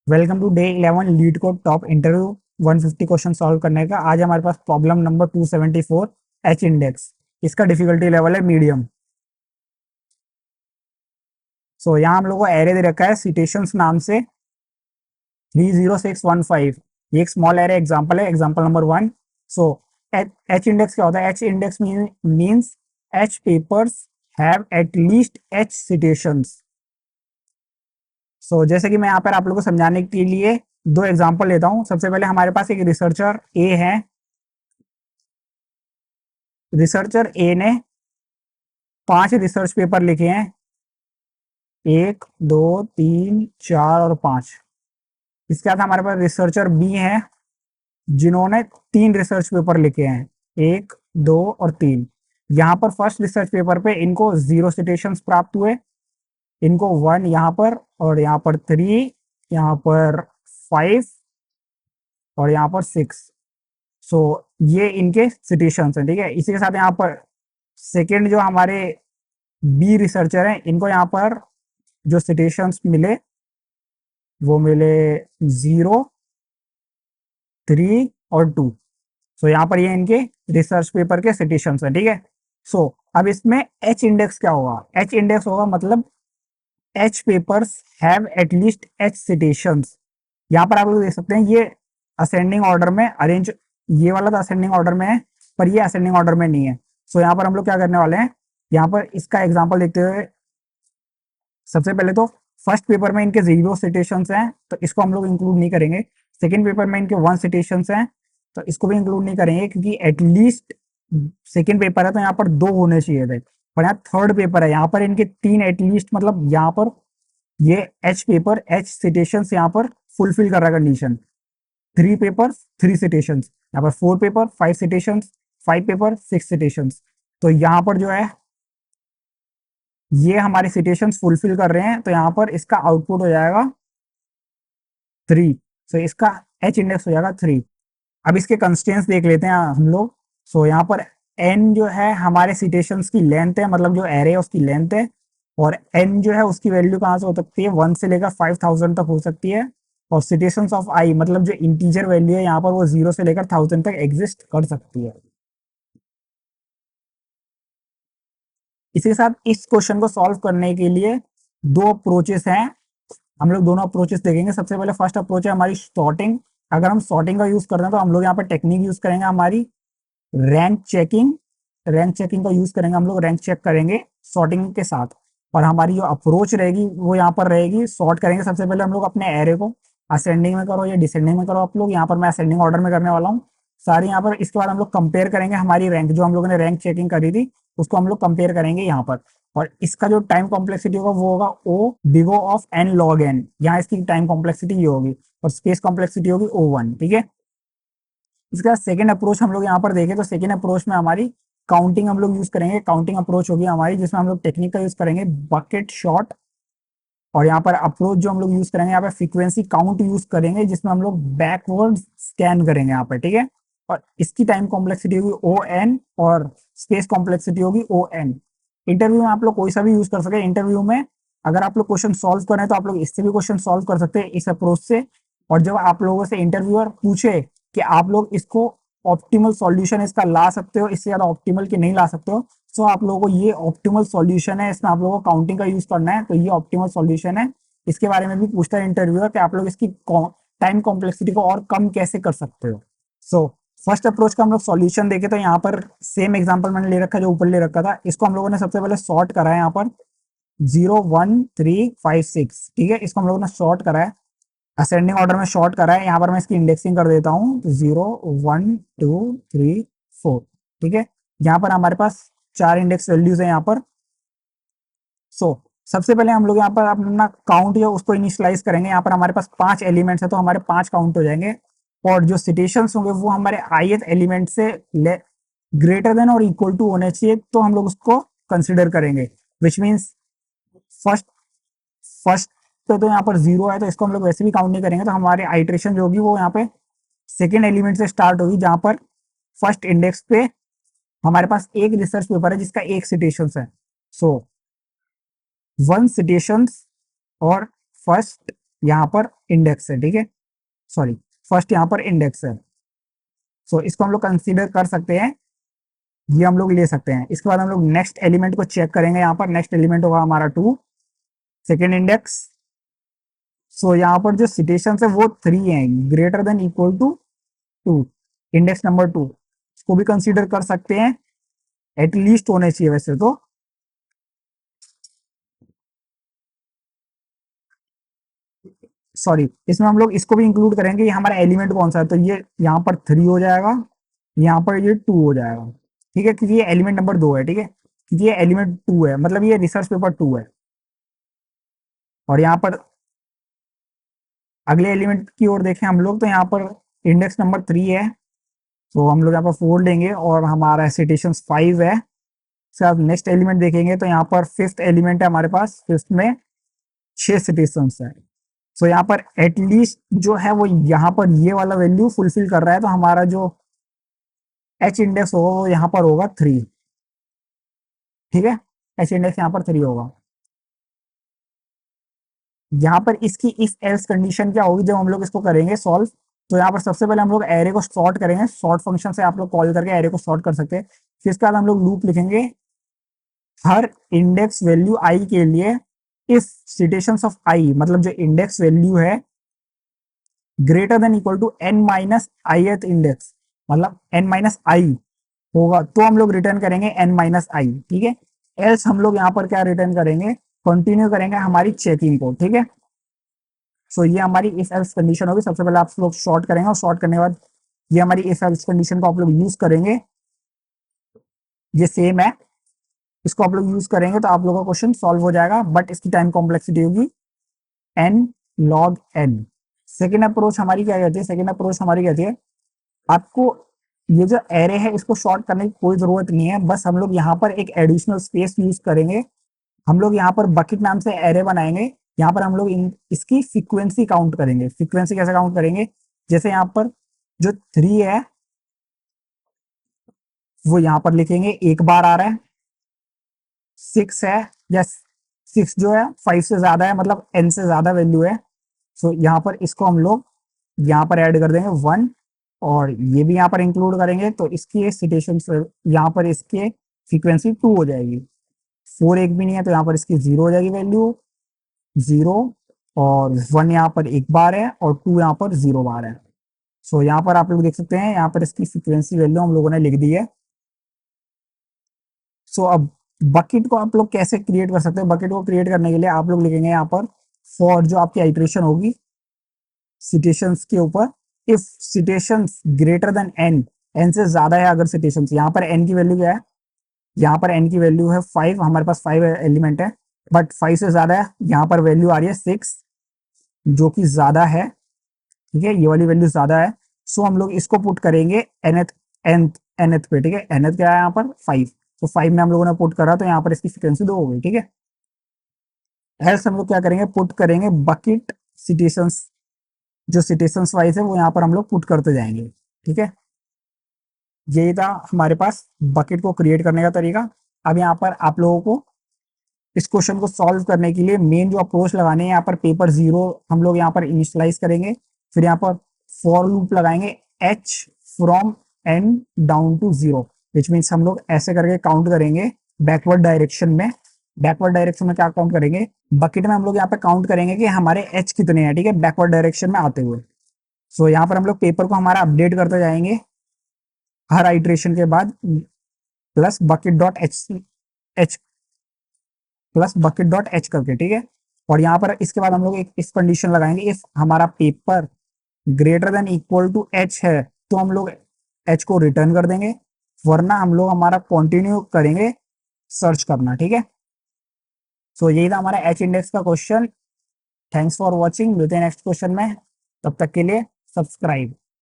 Welcome to day 11 LeetCode top interview 150 question solve करने का। आज हमारे पास प्रॉब्लम नंबर 274 एच इंडेक्स। इसका डिफिकल्टी लेवल है मीडियम। यहाँ हम लोग को एरे दे रखा है सिटेशंस नाम से 30615। ये एक स्मॉल एरे एग्जांपल है, example number 1। So h index क्या होता है? H index means h papers have at least h citations. जैसे कि मैं यहाँ पर आप लोगों को समझाने के लिए दो एग्जांपल लेता हूँ। सबसे पहले हमारे पास एक रिसर्चर ए है। रिसर्चर ए ने 5 रिसर्च पेपर लिखे हैं, 1 2 3 4 और 5। इसके बाद हमारे पास रिसर्चर बी है जिन्होंने 3 रिसर्च पेपर लिखे हैं, 1 2 और 3। यहाँ पर फर्स्ट रिसर्च पेपर पे इनको 0 सिटेशंस प्राप्त हुए, इनको 1 यहाँ पर, और यहाँ पर 3, यहाँ पर 5 और यहाँ पर 6। ये इनके सिटेशंस हैं, ठीक है। इसी के साथ यहाँ पर सेकेंड जो हमारे बी रिसर्चर हैं, इनको यहाँ पर जो सिटेशंस मिले वो मिले 0 3 और 2। यहाँ पर ये इनके रिसर्च पेपर के सिटेशंस हैं, ठीक है। अब इसमें एच इंडेक्स क्या होगा? एच इंडेक्स होगा मतलब h papers have at least h citations. यहाँ पर आप लोग देख सकते हैं ये असेंडिंग ऑर्डर में अरेंज, ये वाला तो असेंडिंग ऑर्डर में है पर ये असेंडिंग ऑर्डर में नहीं है। यहाँ पर हम लोग क्या करने वाले हैं, यहाँ पर इसका एग्जाम्पल देखते हुए सबसे पहले तो फर्स्ट पेपर में इनके 0 सिटेशंस हैं तो इसको हम लोग इंक्लूड नहीं करेंगे। सेकंड पेपर में इनके 1 सिटेशंस हैं तो इसको भी इंक्लूड नहीं करेंगे क्योंकि एटलीस्ट सेकंड पेपर है तो यहाँ पर 2 होने चाहिए थे। और यहाँ थर्ड पेपर है, यहाँ पर इनके 3 एटलीस्ट, मतलब यहाँ पर ये एच पेपर एच सिटेशंस यहाँ पर फुलफिल कर रहा है कंडीशन। 3 पेपर 3 सिटेशंस, यहाँ पर 4 पेपर 5 सिटेशंस, 5 पेपर 6 सिटेशंस। तो यहाँ पर जो है ये हमारे सिटेशंस फुलफिल कर रहे हैं तो यहाँ पर इसका आउटपुट हो जाएगा 3। इसका एच इंडेक्स हो जाएगा 3। अब इसके कंस्टेंट्स देख लेते हैं हम लोग। यहाँ पर एन जो है हमारे सिटेशंस की लेंथ है, मतलब जो एरे है उसकी लेंथ है। और एन जो है उसकी वैल्यू कहाँ से हो सकती है? 1 से लेकर 5000 तक हो सकती है। और सिटेशंस ऑफ आई मतलब जो इंटीजर वैल्यू है यहाँ पर वो 0 से लेकर 1000 तक एग्जिस्ट कर सकती है। इसी के साथ इस क्वेश्चन को सॉल्व करने के लिए 2 अप्रोचेस हैं। हम लोग दोनों अप्रोचेस देखेंगे। सबसे पहले फर्स्ट अप्रोच है हमारी सॉर्टिंग। अगर हम सॉर्टिंग का यूज करते हैं तो हम लोग यहाँ पर टेक्निक यूज करेंगे हमारी रैंक चेकिंग। रैंक चेकिंग का यूज करेंगे, हम लोग रैंक चेक करेंगे सॉर्टिंग के साथ। और हमारी जो अप्रोच रहेगी वो यहाँ पर रहेगी, सॉर्ट करेंगे सबसे पहले हम लोग अपने एरे को। असेंडिंग में करो या डिसेंडिंग में करो आप लोग, यहाँ पर मैं असेंडिंग ऑर्डर में करने वाला हूँ सारी यहाँ पर। इसके बाद हम लोग कंपेयर करेंगे हमारी रैंक, जो हम लोगों ने रैंक चेकिंग करी थी उसको हम लोग कंपेयर करेंगे यहाँ पर। और इसका जो टाइम कॉम्प्लेक्सिटी होगा वो होगा O big O of n log n. यहाँ इसकी टाइम कॉम्प्लेक्सिटी ये होगी और स्पेस कॉम्प्लेक्सिटी होगी O1, ठीक है। इसका सेकेंड अप्रोच हम लोग यहाँ पर देखें तो सेकेंड अप्रोच में हमारी काउंटिंग हम लोग यूज करेंगे। काउंटिंग अप्रोच होगी हमारी जिसमें हम लोग टेक्निक का यूज करेंगे बकेट शॉट। और यहाँ पर अप्रोच जो हम लोग यूज करेंगे यहाँ पे फ्रीक्वेंसी काउंट यूज करेंगे जिसमें हम लोग बैकवर्ड स्कैन करेंगे यहाँ पर, ठीक है। और इसकी टाइम कॉम्प्लेक्सिटी होगी O(n) और स्पेस कॉम्प्लेक्सिटी होगी O(n). इंटरव्यू में आप लोग कोई सा भी यूज कर सकते हैं। इंटरव्यू में अगर आप लोग क्वेश्चन सॉल्व करें तो आप लोग इससे भी क्वेश्चन सॉल्व कर सकते हैं इस अप्रोच से। और जब आप लोगों से इंटरव्यूअर पूछे कि आप लोग इसको ऑप्टिमल सॉल्यूशन इसका ला सकते हो, इससे ज्यादा ऑप्टिमल की नहीं ला सकते हो, तो आप लोगों को ये ऑप्टिमल सॉल्यूशन है, इसमें आप लोगों को काउंटिंग का यूज करना है तो ये ऑप्टिमल सॉल्यूशन है। इसके बारे में भी पूछता है इंटरव्यूअर कि आप लोग इसकी टाइम कॉम्प्लेक्सिटी को और कम कैसे कर सकते हो। फर्स्ट अप्रोच का हम लोग सॉल्यूशन देखे तो यहाँ पर सेम एग्जांपल मैंने ले रखा जो ऊपर ले रखा था, इसको हम लोगों ने सबसे पहले सॉर्ट करा है यहाँ पर 0 1 3 5 6, ठीक है। इसको हम लोगों ने सॉर्ट करा है, असेंडिंग ऑर्डर में शॉर्ट करा है। यहाँ पर मैं इसकी इंडेक्सिंग कर देता हूँ 0 1 2 3 4, ठीक है। यहाँ पर हमारे पास 4 इंडेक्स वैल्यूज है यहाँ पर। सबसे पहले हम लोग यहाँ पर अपना काउंट जो उसको इनिशियलाइज करेंगे। यहाँ पर हमारे पास 5 एलिमेंट्स है तो हमारे 5 काउंट हो जाएंगे। और जो सिटेशंस होंगे वो हमारे ith एलिमेंट से ग्रेटर देन और इक्वल टू होने चाहिए तो हम लोग उसको कंसिडर करेंगे। विच मीन्स फर्स्ट फर्स्ट पे तो यहाँ पर 0 है तो इसको हम लोग वैसे भी काउंट नहीं करेंगे। तो हमारे आइट्रेशन जो होगी वो यहाँ पे सेकेंड एलिमेंट से स्टार्ट होगी, जहां पर फर्स्ट इंडेक्स पे हमारे पास एक रिसर्च पेपर है जिसका एक सिटेशन है। 1 सिटेशन और फर्स्ट यहाँ पर इंडेक्स है, ठीक है, सॉरी फर्स्ट यहाँ पर इंडेक्स है। सो इसको हम लोग कंसीडर कर सकते हैं, ये हम लोग ले सकते हैं। इसके बाद हम लोग नेक्स्ट एलिमेंट को चेक करेंगे। यहाँ पर नेक्स्ट एलिमेंट होगा हमारा 2, सेकेंड इंडेक्स। सो यहाँ पर जो सिटेशन है वो 3 है, greater than equal to 2, index number 2, इसको भी कंसीडर कर सकते हैं, एटलीस्ट होने चाहिए वैसे तो। सॉरी, इसमें हम लोग इसको भी इंक्लूड करेंगे, ये हमारा एलिमेंट कौन सा है, तो ये यहाँ पर 3 हो जाएगा, यहाँ पर ये 2 हो जाएगा, ठीक है, क्योंकि ये एलिमेंट नंबर 2 है, ठीक है, क्योंकि ये एलिमेंट 2 है, मतलब ये रिसर्च पेपर 2 है। और यहाँ पर अगले एलिमेंट की ओर देखें हम लोग, तो यहाँ पर इंडेक्स नंबर 3 है, तो हम लोग यहाँ पर 4 लेंगे, और हमारा सिटेशन 5 है। उसके बाद नेक्स्ट एलिमेंट देखेंगे तो यहाँ पर फिफ्थ एलिमेंट है हमारे पास, फिफ्थ में 6 सिटेशन है। सो यहाँ पर एटलीस्ट जो है वो यहाँ पर ये वाला वैल्यू फुलफिल कर रहा है, तो हमारा जो एच इंडेक्स होगा वो यहाँ पर होगा 3, ठीक है, एच इंडेक्स यहाँ पर 3 होगा। यहाँ पर इसकी इफ एल्स कंडीशन क्या होगी जब हम लोग इसको करेंगे सॉल्व, तो यहाँ पर सबसे पहले हम लोग एरे को सॉर्ट करेंगे, सॉर्ट फंक्शन से आप लोग कॉल करके एरे को सॉर्ट कर सकते हैं। फिर इसके बाद हम लोग लूप लिखेंगे, हर इंडेक्स वैल्यू आई के लिए इफ सिटेशन ऑफ आई, मतलब जो इंडेक्स वैल्यू है greater than equal to n minus ith index, मतलब एन माइनस आई होगा तो हम लोग रिटर्न करेंगे एन माइनस आई, ठीक है। एल्स हम लोग यहाँ पर क्या रिटर्न करेंगे, कंटिन्यू करेंगे हमारी चेकिंग को, ठीक है। सो ये हमारी इफ एल्स कंडीशन होगी। सबसे पहले आप लोग शॉर्ट करेंगे, और शॉर्ट करने के बाद ये हमारी इफ एल्स कंडीशन को आप लोग यूज करेंगे, ये सेम है, इसको आप लोग यूज करेंगे तो आप लोगों का क्वेश्चन सॉल्व हो जाएगा, बट इसकी टाइम कॉम्प्लेक्सिटी होगी N log N. Second approach हमारी क्या कहती है, सेकेंड अप्रोच हमारी कहती है आपको ये जो एरे है इसको शॉर्ट करने की कोई जरूरत नहीं है, बस हम लोग यहाँ पर एक एडिशनल स्पेस यूज करेंगे। हम लोग यहाँ पर बकेट नाम से एरे बनाएंगे, यहाँ पर हम लोग इसकी फ्रीक्वेंसी काउंट करेंगे। फ्रीक्वेंसी कैसे काउंट करेंगे, जैसे यहाँ पर जो 3 है वो यहाँ पर लिखेंगे एक बार आ रहा है, 6 है या 6 जो है 5 से ज्यादा है, मतलब n से ज्यादा वैल्यू है, सो यहाँ पर इसको हम लोग यहाँ पर ऐड कर देंगे 1, और ये भी यहाँ पर इंक्लूड करेंगे, तो इसकी सिटेशन यहाँ पर इसके फ्रीक्वेंसी 2 हो जाएगी। 4 एक भी नहीं है तो यहाँ पर इसकी 0 हो जाएगी वैल्यू, 0, और 1 यहाँ पर एक बार है, और 2 यहाँ पर 0 बार है। सो यहाँ पर आप लोग देख सकते हैं, यहाँ पर इसकी फ्रीक्वेंसी वैल्यू हम लोगों ने लिख दी है। सो अब बकेट को आप लोग कैसे क्रिएट कर सकते हैं, बकेट को क्रिएट करने के लिए आप लोग लिखेंगे यहाँ पर फॉर जो आपकी आइट्रेशन होगी सिटेशंस के ऊपर, if citations greater than n, n से ज्यादा है अगर सिटेशंस, यहाँ पर एन की वैल्यू क्या है, यहाँ पर एन की वैल्यू है 5, हमारे पास 5 एलिमेंट है, बट 5 से ज्यादा है, यहाँ पर वैल्यू आ रही है 6 जो कि ज्यादा है, ठीक है, ये वाली वैल्यू ज्यादा है। सो हम लोग इसको पुट करेंगे एनथ एनथ एनथ पे, ठीक है, एनथ क्या है यहाँ पर 5, तो 5 में हम लोगों ने पुट करा तो यहाँ पर इसकी फ्रीक्वेंसी 2 हो गई, ठीक है। एल्स हम लोग क्या करेंगे, पुट करेंगे बकेट सिटेशंस, जो सिटेशंस वाइज है वो यहाँ पर हम लोग पुट करते जाएंगे, ठीक है। यही था हमारे पास बकेट को क्रिएट करने का तरीका। अब यहाँ पर आप लोगों को इस क्वेश्चन को सॉल्व करने के लिए मेन जो अप्रोच लगाने हैं, यहाँ पर पेपर 0 हम लोग यहाँ पर इनिशियलाइज करेंगे, फिर यहाँ पर फॉर लूप लगाएंगे h from n down to 0, which means हम लोग ऐसे करके काउंट करेंगे बैकवर्ड डायरेक्शन में। बैकवर्ड डायरेक्शन में क्या काउंट करेंगे, बकेट में हम लोग यहाँ पे काउंट करेंगे कि हमारे h कितने हैं, ठीक है, बैकवर्ड डायरेक्शन में आते हुए। सो यहाँ पर हम लोग पेपर को हमारा अपडेट करते जाएंगे हर आइट्रेशन के बाद, plus bucket dot H plus bucket dot H करके, ठीक है। और यहाँ पर इसके बाद हम लोग एक इस कंडीशन लगाएंगे, इफ हमारा paper greater than equal to H है तो हम लोग एच को रिटर्न कर देंगे, वरना हम लोग हमारा कंटिन्यू करेंगे सर्च करना, ठीक है। सो यही था हमारा एच इंडेक्स का क्वेश्चन। थैंक्स फॉर वॉचिंग, मिलते हैं नेक्स्ट क्वेश्चन में, तब तक के लिए सब्सक्राइब।